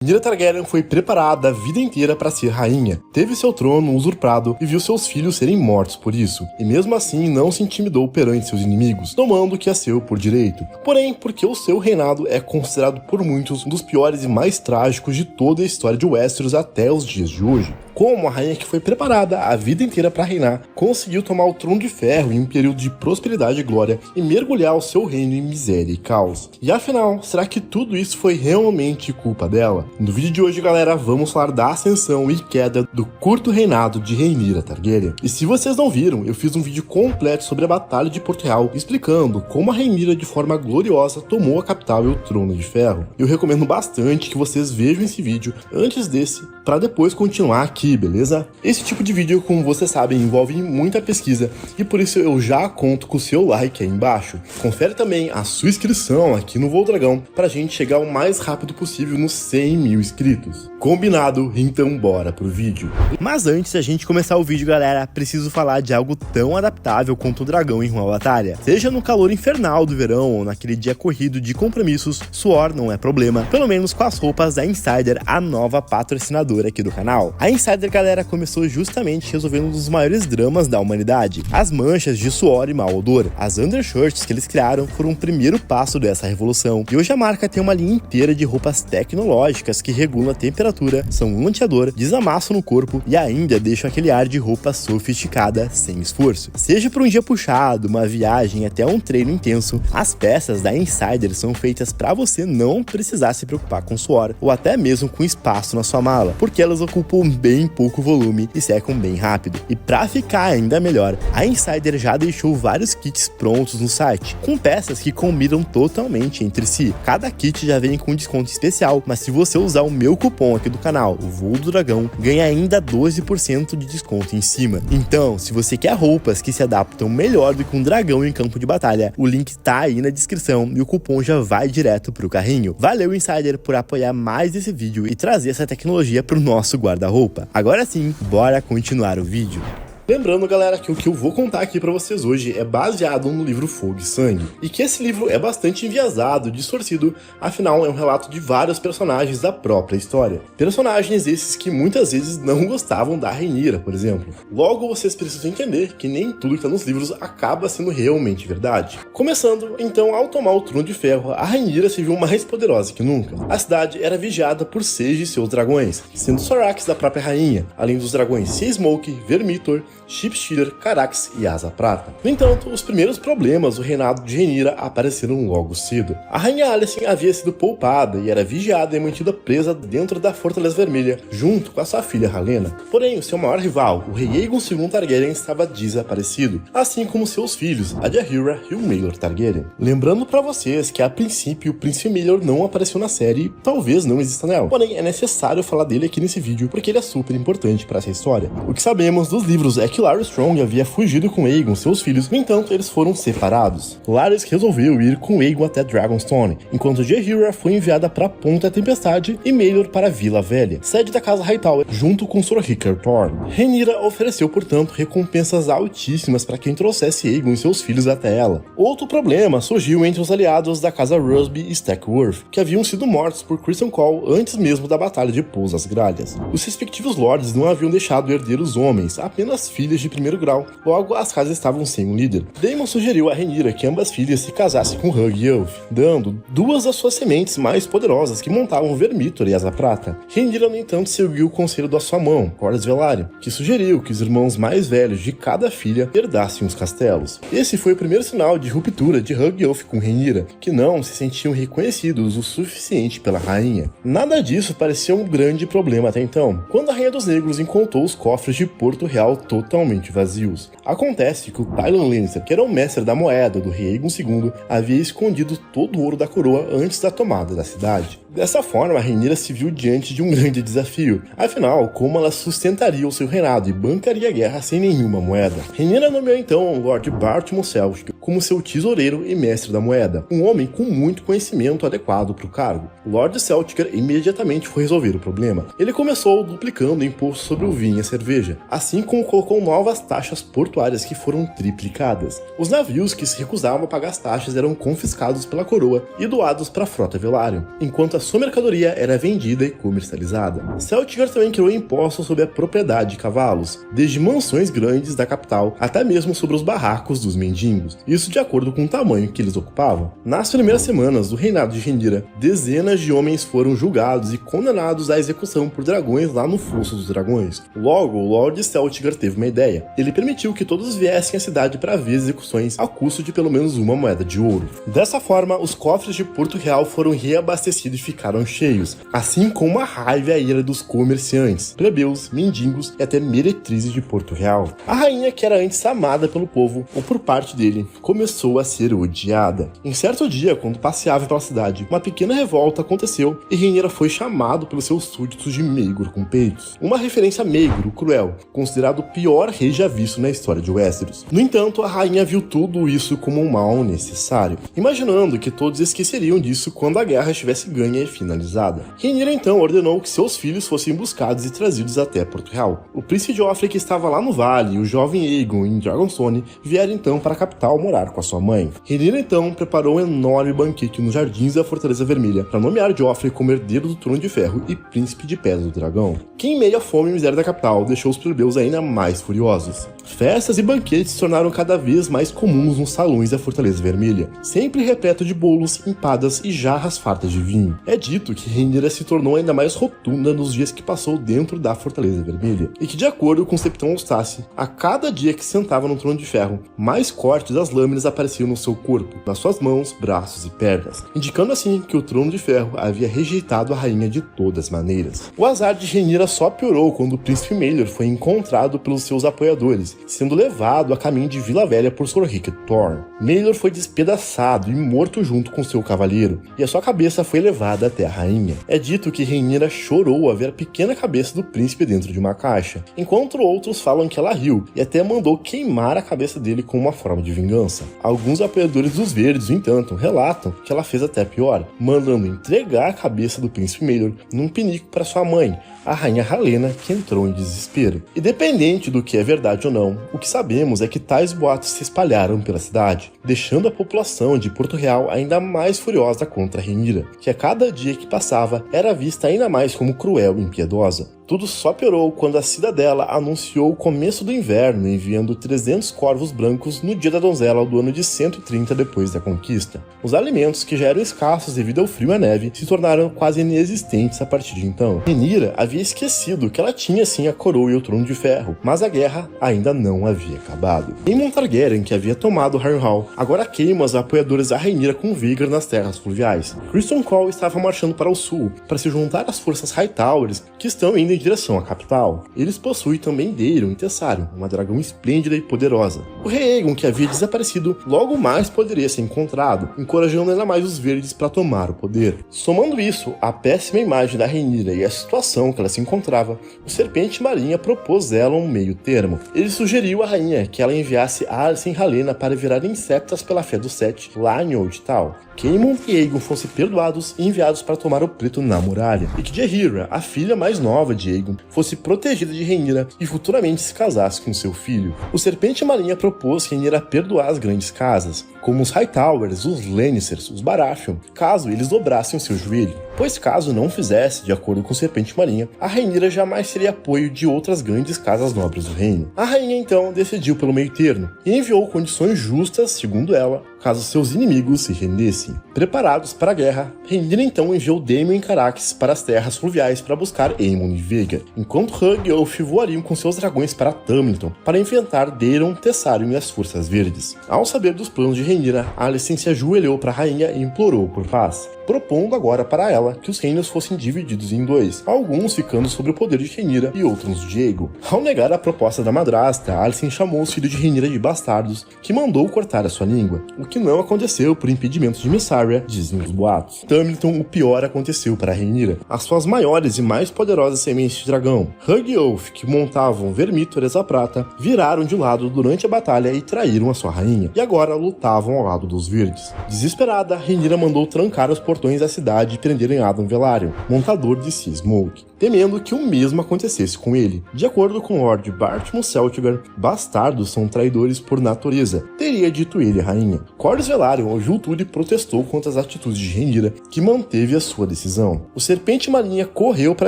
Rhaenyra Targaryen foi preparada a vida inteira para ser rainha, teve seu trono usurpado e viu seus filhos serem mortos por isso, e mesmo assim não se intimidou perante seus inimigos, tomando o que é seu por direito. Porém, porque o seu reinado é considerado por muitos um dos piores e mais trágicos de toda a história de Westeros até os dias de hoje. Como a rainha que foi preparada a vida inteira para reinar, conseguiu tomar o trono de ferro em um período de prosperidade e glória e mergulhar o seu reino em miséria e caos. E afinal, será que tudo isso foi realmente culpa dela? No vídeo de hoje, galera, vamos falar da ascensão e queda do curto reinado de Rhaenyra Targaryen. E se vocês não viram, eu fiz um vídeo completo sobre a Batalha de Porto Real, explicando como a Rhaenyra de forma gloriosa tomou a capital e o trono de ferro. Eu recomendo bastante que vocês vejam esse vídeo antes desse, para depois continuar aqui, beleza? Esse tipo de vídeo, como vocês sabem, envolve muita pesquisa e por isso eu já conto com o seu like aí embaixo. Confere também a sua inscrição aqui no Voo Dragão pra gente chegar o mais rápido possível nos 100 mil inscritos. Combinado? Então bora pro vídeo. Mas antes de a gente começar o vídeo, galera, preciso falar de algo tão adaptável quanto o dragão em uma batalha. Seja no calor infernal do verão ou naquele dia corrido de compromissos, suor não é problema, pelo menos com as roupas da Insider, a nova patrocinadora aqui do canal. A Insider, galera, começou justamente resolvendo um dos maiores dramas da humanidade, as manchas de suor e mau odor. As undershirts que eles criaram foram o primeiro passo dessa revolução, e hoje a marca tem uma linha inteira de roupas tecnológicas que regulam a temperatura, são um antiador, desamassam no corpo e ainda deixam aquele ar de roupa sofisticada sem esforço. Seja para um dia puxado, uma viagem até um treino intenso, as peças da Insider são feitas para você não precisar se preocupar com suor ou até mesmo com espaço na sua mala, porque elas ocupam bem pouco volume e secam bem rápido. E para ficar ainda melhor, a Insider já deixou vários kits prontos no site, com peças que combinam totalmente entre si. Cada kit já vem com desconto especial, mas se você usar o meu cupom aqui do canal, o Voo do Dragão, ganha ainda 12% de desconto em cima. Então, se você quer roupas que se adaptam melhor do que um dragão em campo de batalha, o link tá aí na descrição e o cupom já vai direto pro carrinho. Valeu, Insider, por apoiar mais esse vídeo e trazer essa tecnologia pro nosso guarda-roupa. Agora sim, bora continuar o vídeo. Lembrando, galera, que o que eu vou contar aqui pra vocês hoje é baseado no livro Fogo e Sangue, e que esse livro é bastante enviesado, distorcido, afinal é um relato de vários personagens da própria história. Personagens esses que muitas vezes não gostavam da Rhaenyra, por exemplo. Logo, vocês precisam entender que nem tudo que tá nos livros acaba sendo realmente verdade. Começando, então, ao tomar o Trono de Ferro, a Rhaenyra se viu mais poderosa que nunca. A cidade era vigiada por 6 de seus dragões, sendo Sorax da própria rainha, além dos dragões Sea Smoke, Vermithor, Shipsteader, Carax e Asa Prata. No entanto, os primeiros problemas do reinado de Rhaenyra apareceram logo cedo. A rainha Alicent havia sido poupada e era vigiada e mantida presa dentro da Fortaleza Vermelha, junto com a sua filha Rhaena. Porém, o seu maior rival, o rei Aegon II Targaryen, estava desaparecido, assim como seus filhos, a Rhaenyra e o Maelor Targaryen. Lembrando pra vocês que a princípio o príncipe Maelor não apareceu na série e talvez não exista nela. Porém, é necessário falar dele aqui nesse vídeo porque ele é super importante para essa história. O que sabemos dos livros é que Larys Strong havia fugido com Aegon, seus filhos, no entanto, eles foram separados. Larys resolveu ir com Aegon até Dragonstone, enquanto Rhaenyra foi enviada para a Ponta da Tempestade e Maelor para a Vila Velha, sede da Casa Hightower, junto com Sir Rickard Thorne. Rhaenyra ofereceu, portanto, recompensas altíssimas para quem trouxesse Aegon e seus filhos até ela. Outro problema surgiu entre os aliados da Casa Rusby e Stackworth, que haviam sido mortos por Criston Cole antes mesmo da Batalha de Pôs das Gralhas. Os respectivos lords não haviam deixado herdeiros homens, apenas filhas de primeiro grau, logo as casas estavam sem um líder. Daemon sugeriu a Rhaenyra que ambas filhas se casassem com Hugh e Elf, dando duas das suas sementes mais poderosas que montavam Vermithor e Asa Prata. Rhaenyra, no entanto, seguiu o conselho da sua mão, Corlys Velaryon, que sugeriu que os irmãos mais velhos de cada filha herdassem os castelos. Esse foi o primeiro sinal de ruptura de Hugh e Elf com Rhaenyra, que não se sentiam reconhecidos o suficiente pela rainha. Nada disso parecia um grande problema até então, quando a Rainha dos Negros encontrou os cofres de Porto Real totalmente vazios. Acontece que o Tyrion Lannister, que era o mestre da moeda do rei Aegon II, havia escondido todo o ouro da coroa antes da tomada da cidade. Dessa forma, a Rhaenyra se viu diante de um grande desafio. Afinal, como ela sustentaria o seu reinado e bancaria a guerra sem nenhuma moeda? Rhaenyra nomeou então o Lord Bartman Seltyn como seu tesoureiro e mestre da moeda, um homem com muito conhecimento adequado para o cargo. O Lord Seltyn imediatamente foi resolver o problema. Ele começou duplicando o imposto sobre o vinho e a cerveja, assim como colocou novas taxas portuárias que foram triplicadas. Os navios que se recusavam a pagar as taxas eram confiscados pela coroa e doados para a frota Velaryon, enquanto as sua mercadoria era vendida e comercializada. Celtigar também criou impostos sobre a propriedade de cavalos, desde mansões grandes da capital até mesmo sobre os barracos dos mendigos, isso de acordo com o tamanho que eles ocupavam. Nas primeiras semanas do reinado de Rhaenyra, dezenas de homens foram julgados e condenados à execução por dragões lá no Fosso dos Dragões. Logo, o Lord Celtigar teve uma ideia. Ele permitiu que todos viessem à cidade para ver execuções ao custo de pelo menos uma moeda de ouro. Dessa forma, os cofres de Porto Real foram reabastecidos e ficaram cheios, assim como a raiva e a ira dos comerciantes, plebeus, mendigos e até meretrizes de Porto Real. A rainha, que era antes amada pelo povo, ou por parte dele, começou a ser odiada. Em certo dia, quando passeava pela cidade, uma pequena revolta aconteceu e Rhaenyra foi chamado pelos seus súditos de Maegor com peitos, uma referência a Maegor, o Cruel, considerado o pior rei já visto na história de Westeros. No entanto, a rainha viu tudo isso como um mal necessário, imaginando que todos esqueceriam disso quando a guerra estivesse ganha e finalizada. Rhaenyra então ordenou que seus filhos fossem buscados e trazidos até Porto Real. O príncipe Joffrey, que estava lá no vale, e o jovem Aegon em Dragonstone vieram então para a capital morar com a sua mãe. Rhaenyra então preparou um enorme banquete nos jardins da Fortaleza Vermelha para nomear Joffrey como herdeiro do Trono de Ferro e príncipe de Pedra do Dragão, que em meio à fome e miséria da capital deixou os plebeus ainda mais furiosos. Festas e banquetes se tornaram cada vez mais comuns nos salões da Fortaleza Vermelha, sempre repleto de bolos, empadas e jarras fartas de vinho. É dito que Rhaenyra se tornou ainda mais rotunda nos dias que passou dentro da Fortaleza Vermelha, e que, de acordo com o Septão Eustace, a cada dia que sentava no Trono de Ferro, mais cortes das lâminas apareciam no seu corpo, nas suas mãos, braços e pernas, indicando assim que o Trono de Ferro havia rejeitado a rainha de todas as maneiras. O azar de Rhaenyra só piorou quando o príncipe Maelor foi encontrado pelos seus apoiadores, sendo levado a caminho de Vila Velha por Sir Rickard Thorne. Maelor foi despedaçado e morto junto com seu cavaleiro, e a sua cabeça foi levada até a rainha. É dito que Rhaenyra chorou ao ver a pequena cabeça do príncipe dentro de uma caixa, enquanto outros falam que ela riu e até mandou queimar a cabeça dele como uma forma de vingança. Alguns apoiadores dos Verdes, no entanto, relatam que ela fez até pior, mandando entregar a cabeça do príncipe Maelor num pinico para sua mãe, a rainha Rhaena, que entrou em desespero. Independente do que é verdade ou não, o que sabemos é que tais boatos se espalharam pela cidade, deixando a população de Porto Real ainda mais furiosa contra Rhaenyra, que a cada dia que passava era vista ainda mais como cruel e impiedosa. Tudo só piorou quando a cidadela anunciou o começo do inverno, enviando 300 corvos brancos no dia da donzela do ano de 130 depois da conquista. Os alimentos, que já eram escassos devido ao frio e à neve, se tornaram quase inexistentes a partir de então. Rhaenyra havia esquecido que ela tinha sim a coroa e o trono de ferro, mas a guerra ainda não havia acabado. Aemon Targaryen, que havia tomado Harrenhal, agora queima os apoiadores da Rhaenyra com vigor nas terras fluviais. Criston Cole estava marchando para o sul, para se juntar às forças Hightowers, que estão indo em direção à capital. Eles possuem também Daeron e Tessarion, uma dragão esplêndida e poderosa. O rei Aegon, que havia desaparecido, logo mais poderia ser encontrado, encorajando ainda mais os verdes para tomar o poder. Somando isso, a péssima imagem da Rhaenyra e a situação que ela se encontrava, o Serpente Marinha propôs ela um meio termo. Ele sugeriu à rainha que ela enviasse Alicent e Rhaena para virar insetas pela fé do Sete lá em Old Town, que Aemon e Aegon fossem perdoados e enviados para tomar o preto na muralha, e que Jaehaera, a filha mais nova de Aegon, fosse protegida de Rhaenyra e futuramente se casasse com seu filho. O Serpente Marinha propôs que Rhaenyra perdoar as grandes casas, como os Hightowers, os Lannisters, os Baratheon, caso eles dobrassem o seu joelho, pois caso não fizesse, de acordo com o Serpente Marinha, a Rhaenyra jamais teria apoio de outras grandes casas nobres do reino. A rainha então decidiu pelo meio termo e enviou condições justas, segundo ela, caso seus inimigos se rendessem. Preparados para a guerra, Rhaenyra então enviou Daemon e Caraxes para as terras fluviais para buscar Aemon e Vhagar, enquanto Hugh e Ulf voariam com seus dragões para Tamlinton para enfrentar Daeron, Tessarion e as Forças Verdes. Ao saber dos planos de Rhaenyra, Alicent se ajoelhou para a rainha e implorou por paz, propondo agora para ela que os reinos fossem divididos em dois, alguns ficando sob o poder de Rhaenyra e outros de Aegon. Ao negar a proposta da madrasta, Alicent chamou os filhos de Rhaenyra de bastardos, que mandou cortar a sua língua, o que não aconteceu por impedimento de Mysaria, dizem os boatos. Tamlinton, o pior aconteceu para Rhaenyra. As suas maiores e mais poderosas sementes de dragão, Hugh e Ulf, que montavam Vermítoras à prata, viraram de lado durante a batalha e traíram a sua rainha, e agora lutavam ao lado dos verdes. Desesperada, Rhaenyra mandou trancar os portões da cidade e prenderem Adam Velaryon, montador de Sea Smoke. temendo que o mesmo acontecesse com ele. De acordo com Lord Bartman Seltgar, bastardos são traidores por natureza, teria dito ele à rainha. Corlys Velaryon ouviu tudo e protestou contra as atitudes de Rhaenyra, que manteve a sua decisão. O Serpente Marinha correu para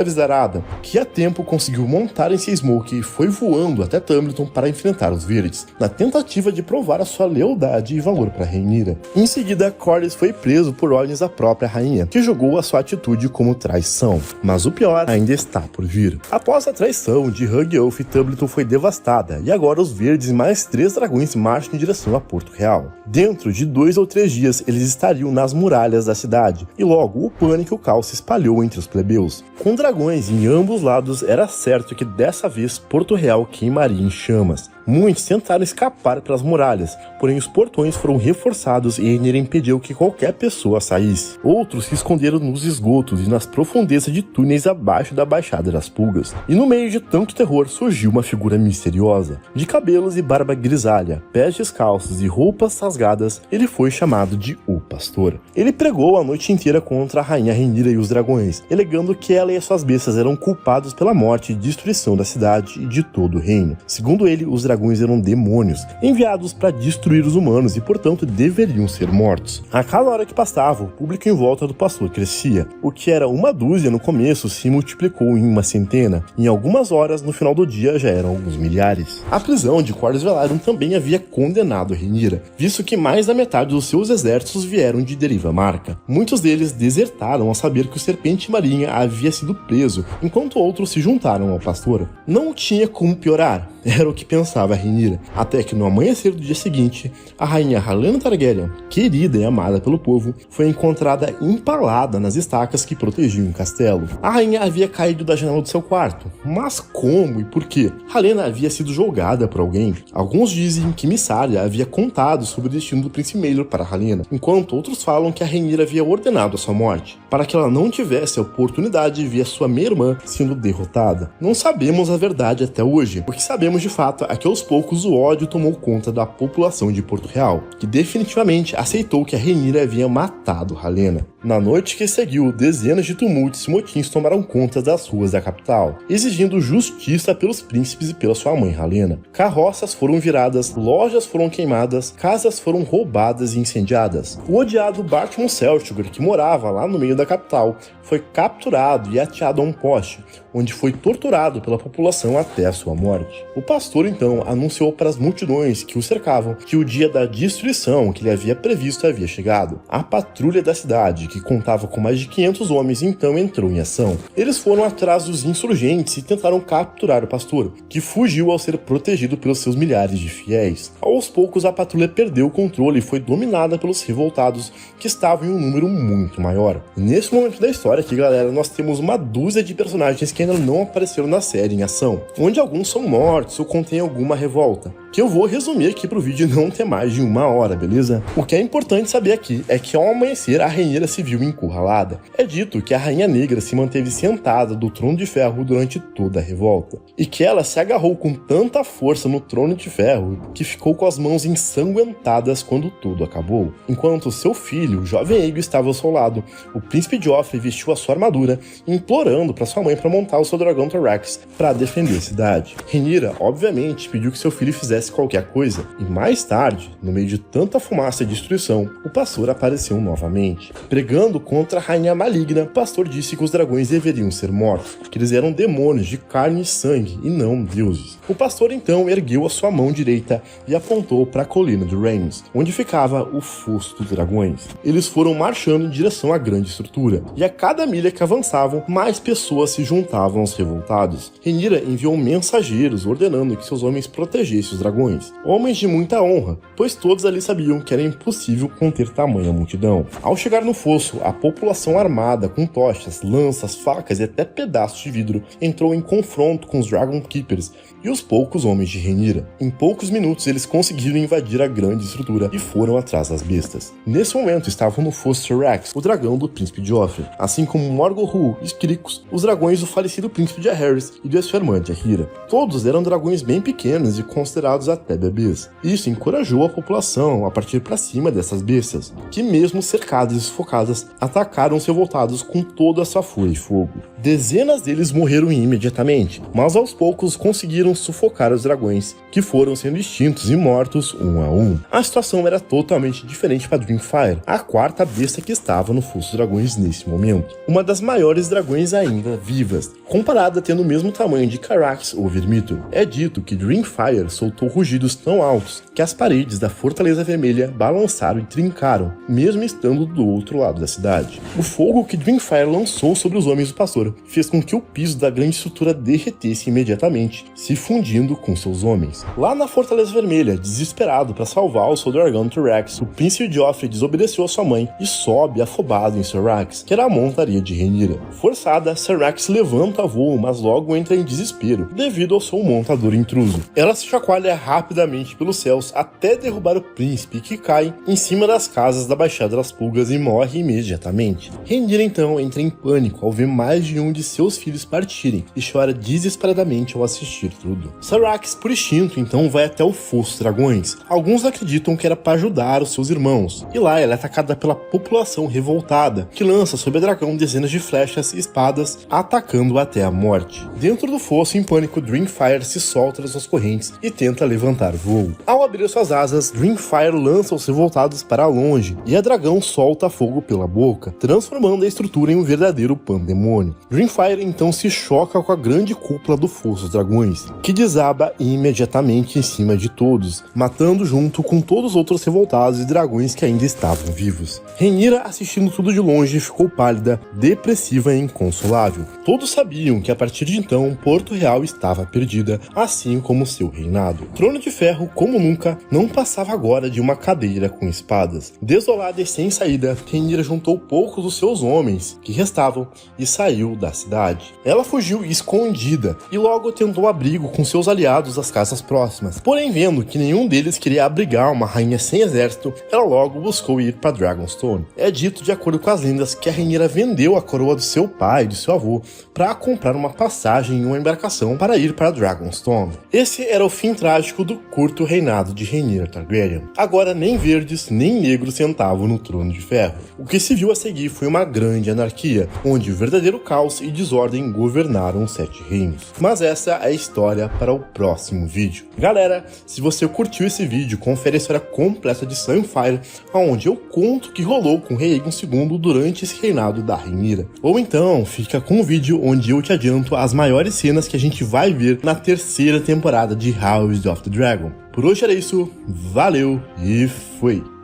avisar Adda, que a tempo conseguiu montar em seu Smoke e foi voando até Tumbleton para enfrentar os Verdes, na tentativa de provar a sua lealdade e valor para Rhaenyra. Em seguida, Corlys foi preso por ordens da própria rainha, que julgou a sua atitude como traição. Mas o pior ainda está por vir. Após a traição de Hug-Oath, Tumbleton foi devastada, e agora os Verdes e mais 3 dragões marcham em direção a Porto Real. Dentro de 2 ou 3 dias, eles estariam nas muralhas da cidade, e logo o pânico e o caos se espalhou entre os plebeus. Com dragões em ambos lados, era certo que dessa vez Porto Real queimaria em chamas. Muitos tentaram escapar pelas muralhas, porém os portões foram reforçados e Rhaenyra impediu que qualquer pessoa saísse. Outros se esconderam nos esgotos e nas profundezas de túneis abaixo da Baixada das Pulgas. E no meio de tanto terror surgiu uma figura misteriosa. De cabelos e barba grisalha, pés descalços e roupas rasgadas, ele foi chamado de O Pastor. Ele pregou a noite inteira contra a rainha Rhaenyra e os dragões, alegando que ela e suas bestas eram culpados pela morte e destruição da cidade e de todo o reino. Segundo ele, os dragões eram demônios, enviados para destruir os humanos e, portanto, deveriam ser mortos. A cada hora que passava, o público em volta do pastor crescia. O que era uma dúzia no começo se multiplicou em uma centena. Em algumas horas, no final do dia, já eram alguns milhares. A prisão de Corlys Velaryon também havia condenado Rhaenyra, visto que mais da metade dos seus exércitos vieram de Deriva Marca. Muitos deles desertaram ao saber que o Serpente Marinha havia sido preso, enquanto outros se juntaram ao pastor. Não tinha como piorar, era o que pensava Rhaenyra, até que no amanhecer do dia seguinte, a rainha Helaena Targaryen, querida e amada pelo povo, foi encontrada empalada nas estacas que protegiam o castelo. A rainha havia caído da janela do seu quarto, mas como e por quê? Helaena havia sido julgada por alguém. Alguns dizem que Mysaria havia contado sobre o destino do príncipe Maelor para Helaena, enquanto outros falam que a Rhaenyra havia ordenado a sua morte, para que ela não tivesse a oportunidade de ver a sua meia-irmã sendo derrotada. Não sabemos a verdade até hoje. O que sabemos de fato é que aos poucos o ódio tomou conta da população de Porto Real, que definitivamente aceitou que a Rhaenyra havia matado Helaena. Na noite que seguiu, dezenas de tumultos e motins tomaram conta das ruas da capital, exigindo justiça pelos príncipes e pela sua mãe Helaena. Carroças foram viradas, lojas foram queimadas, casas foram roubadas e incendiadas. O odiado Bartman Seltgar, que morava lá no meio da capital, foi capturado e ateado a um poste, onde foi torturado pela população até a sua morte. O pastor então anunciou para as multidões que o cercavam que o dia da destruição que ele havia previsto havia chegado. A patrulha da cidade, que contava com mais de 500 homens, então entrou em ação. Eles foram atrás dos insurgentes e tentaram capturar o pastor, que fugiu ao ser protegido pelos seus milhares de fiéis. Aos poucos a patrulha perdeu o controle e foi dominada pelos revoltados, que estavam em um número muito maior. E nesse momento da história aqui, galera, nós temos uma dúzia de personagens que ainda não apareceram na série em ação, onde alguns são mortos ou contêm alguma revolta, que eu vou resumir aqui pro vídeo não ter mais de 1 hora, beleza? O que é importante saber aqui é que ao amanhecer a Rhaenyra se viu encurralada. É dito que a Rainha Negra se manteve sentada do Trono de Ferro durante toda a revolta, e que ela se agarrou com tanta força no Trono de Ferro que ficou com as mãos ensanguentadas quando tudo acabou. Enquanto seu filho, o jovem Aegon, estava ao seu lado, o príncipe Joffrey vestiu a sua armadura, implorando para sua mãe para montar o seu dragão Thorax para defender a cidade. Rhaenyra, obviamente, pediu que seu filho fizesse qualquer coisa, e mais tarde, no meio de tanta fumaça e destruição, o pastor apareceu novamente. Pregando contra a rainha maligna, o pastor disse que os dragões deveriam ser mortos, que eles eram demônios de carne e sangue e não deuses. O pastor então ergueu a sua mão direita e apontou para a colina de Rhames, onde ficava o fosso dos dragões. Eles foram marchando em direção à grande estrutura, e a cada milha que avançavam, mais pessoas se juntavam aos revoltados. Rhaenyra enviou mensageiros ordenando que seus homens protegessem os dragões, homens de muita honra, pois todos ali sabiam que era impossível conter tamanha multidão. Ao chegar no fosso, a população armada com tochas, lanças, facas e até pedaços de vidro entrou em confronto com os Dragon Keepers e os poucos homens de Rhaenyra. Em poucos minutos eles conseguiram invadir a grande estrutura e foram atrás das bestas. Nesse momento estavam no fosso Tyrax, o dragão do príncipe Joffrey, assim como Morgorhu e Skiricus, os dragões do falecido príncipe Jaehaerys e de sua irmã Jaehaera. Todos eram dragões bem pequenos e considerados até bebês. Isso encorajou a população a partir para cima dessas bestas, que mesmo cercadas e sufocadas, atacaram os revoltados com toda a sua fúria e fogo. Dezenas deles morreram imediatamente, mas aos poucos conseguiram sufocar os dragões, que foram sendo extintos e mortos um a um. A situação era totalmente diferente para Dreamfire, a quarta besta que estava no Fosso dos Dragões nesse momento. Uma das maiores dragões ainda vivas, comparada tendo o mesmo tamanho de Carax ou Vermithor. É dito que Dreamfire soltou rugidos tão altos que as paredes da Fortaleza Vermelha balançaram e trincaram, mesmo estando do outro lado da cidade. O fogo que Dreamfire lançou sobre os homens do pastor fez com que o piso da grande estrutura derretesse imediatamente, se fundindo com seus homens. Lá na Fortaleza Vermelha, desesperado para salvar o seu dragão Tyrax, o príncipe Joffrey desobedeceu a sua mãe e sobe afobado em Syrax, que era a montaria de Rhaenyra. Forçada, Syrax levanta a voo, mas logo entra em desespero, devido ao seu montador intruso. Ela se chacoalha rapidamente pelos céus até derrubar o príncipe, que cai em cima das casas da Baixada das Pulgas e morre imediatamente. Rhaenyra então entra em pânico ao ver mais de um de seus filhos partirem e chora desesperadamente ao assistir tudo. Syrax, por instinto, então vai até o Fosso dos Dragões. Alguns acreditam que era para ajudar os seus irmãos, e lá ela é atacada pela população revoltada, que lança sobre o dragão dezenas de flechas e espadas, atacando até a morte. Dentro do fosso, em pânico, Dreamfire se solta das suas correntes e tenta levantar voo. Ao abrir suas asas, Dreamfire lança os revoltados para longe, e a dragão solta fogo pela boca, transformando a estrutura em um verdadeiro pandemônio. Dreamfire então se choca com a grande cúpula do Fosso dos Dragões, que desaba imediatamente em cima de todos, matando junto com todos os outros revoltados e dragões que ainda estavam vivos. Rhaenyra, assistindo tudo de longe, ficou pálida, depressiva e inconsolável. Todos sabiam que a partir de então Porto Real estava perdida, assim como seu reinado. Trono de Ferro, como nunca, não passava agora de uma cadeira com espadas. Desolada e sem saída, Rhaenyra juntou poucos dos seus homens que restavam e saiu da cidade. Ela fugiu escondida e logo tentou abrigo com seus aliados das casas próximas. Porém, vendo que nenhum deles queria abrigar uma rainha sem exército, ela logo buscou ir para Dragonstone. É dito, de acordo com as lendas, que a Rhaenyra vendeu a coroa do seu pai e do seu avô para comprar uma passagem em uma embarcação para ir para Dragonstone. Esse era o fim trágico do curto reinado de Rhaenyra Targaryen. Agora nem verdes nem negros sentavam no Trono de Ferro. O que se viu a seguir foi uma grande anarquia, onde o verdadeiro caos e desordem governaram os 7 reinos. Mas essa é a história para o próximo vídeo. Galera, se você curtiu esse vídeo, confere a história completa de Sunfyre, onde eu conto o que rolou com Rhaegon II durante esse reinado da Rhaenyra. Ou então, fica com o vídeo onde eu te adianto as maiores cenas que a gente vai ver na terceira temporada de House of the Dragon. Por hoje era isso, valeu e fui!